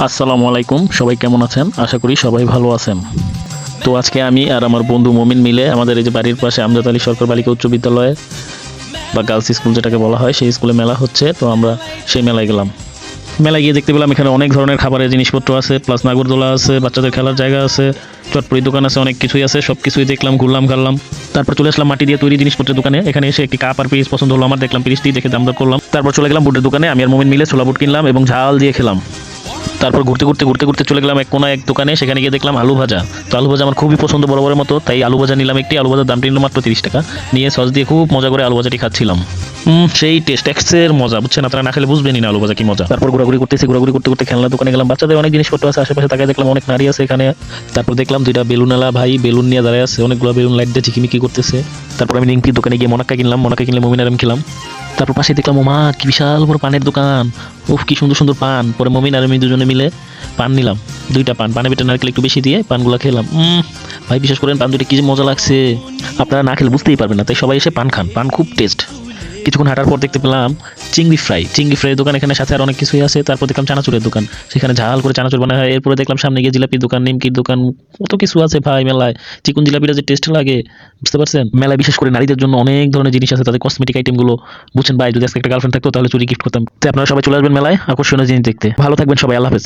আসসালামু আলাইকুম, সবাই কেমন আছেন? আশা করি সবাই ভালো আছেন। তো আজকে আমি আর আমার বন্ধু মমিন মিলে আমাদের এই যে বাড়ির পাশে আমজাদ আলী সরকার বালিকা উচ্চ বিদ্যালয় বা গার্লস স্কুল যেটাকে বলা হয়, সেই স্কুলে মেলা হচ্ছে। তো আমরা সেই মেলায় গেলাম। মেলায় গিয়ে দেখতে পেলাম এখানে অনেক ধরনের খাবারের জিনিসপত্র আছে, প্লাস নাগরদোলা আছে, বাচ্চাদের খেলার জায়গা আছে, চটপটি দোকান আছে, অনেক কিছুই আছে। সব কিছুই দেখলাম, ঘুরলাম, ঘারলাম। তারপর চলে আসলাম মাটি দিয়ে তৈরি জিনিসপত্রের দোকানে। এখানে এসে একটি কাপ আর পিস পছন্দ হলো আমার, দেখলাম পিসটি দেখে দাম দর করলাম। তারপর চলে গেলাম বুটের দোকানে। আমি আর মমিন মিলে ছোলা বুট কিনলাম এবং ঝাল দিয়ে খেলাম। তারপর ঘুরতে ঘুরতে চলে গেলাম এক দোকানে। সেখানে গিয়ে দেখলাম আলু ভাজা। তো আলু ভাজা আমার খুবই পছন্দ, বরাবরের মতো, তাই আলু ভাজা নিলাম একটি। আলু ভাজার দামটি নিল মাত্র 30 টাকা। নিয়ে সস দিয়ে খুব মজা করে আলু ভাজাটি খাচ্ছিলাম। সেই টেস্ট এক্সের মজা, বুঝছেন? আপনারা না খেলে বুঝবেনই না আলু ভাজা কি মজা। তারপর ঘোরাঘুরি করতে করতে খেলনা দোকানে গেলাম। বাচ্চাদের অনেক জিনিসপত্র আছে আশেপাশে, তাকায় দেখলাম অনেক নারী আছে এখানে। তারপর দেখলাম দুইটা বেলুনওয়ালা ভাই বেলুন নিয়ে দাঁড়ায় আছে, অনেকগুলো বেলুন লাইট দিয়ে ঝিকিমিকি করতেছে। তারপর আমি নিমকির দোকানে গিয়ে মনাক্কা কিনলাম। মনাক্কা কিনলে মমিন আর আমি খেলাম। তারপর পাশে দেখলাম ওমা কি বিশাল বড় পানের দোকান। উফ, কি সুন্দর সুন্দর পান। পরে মমিন আর আমি দুজনে মিলে পান নিলাম, দুইটা পান। পানে বেটে নারকেল একটু বেশি দিয়ে পানগুলো খেলাম। ভাই বিশ্বাস করেন, পান দুটো কি যে মজা লাগছে, আপনারা না খেলে বুঝতেই পারবেন না। তাই সবাই এসে পান খান, পান খুব টেস্ট। কিছুক্ষণ হাঁটার পর দেখতে পেলাম চিংড়ি ফ্রাই দোকান। এখানে সাথে আর অনেক কিছুই আছে। তারপর দেখলাম চানাচুরের দোকান, সেখানে ঝাল করে চানাচুর বানানো হয়। এরপরে দেখলাম সামনে গিয়ে জিলাপির দোকান, নিমকির দোকান, কত কিছু আছে ভাই মেলায়। চিকন জিলাপিটা যে টেস্ট লাগে, বুঝতে পারছেন? মেলায় বিশেষ করে নারীদের জন্য অনেক ধরনের জিনিস আছে, তাদের কসমেটিক আইটেম গুলো। বুঝছেন ভাই, যদি আজকে একটা গার্লফ্রেন্ড থাকতো তাহলে চুরি গিফট করতাম। তো আপনারা সবাই চলে আসবেন মেলায় আকর্ষণীয় জিনিস দেখতে। ভালো থাকবেন সবাই, আল্লাহ হাফেজ।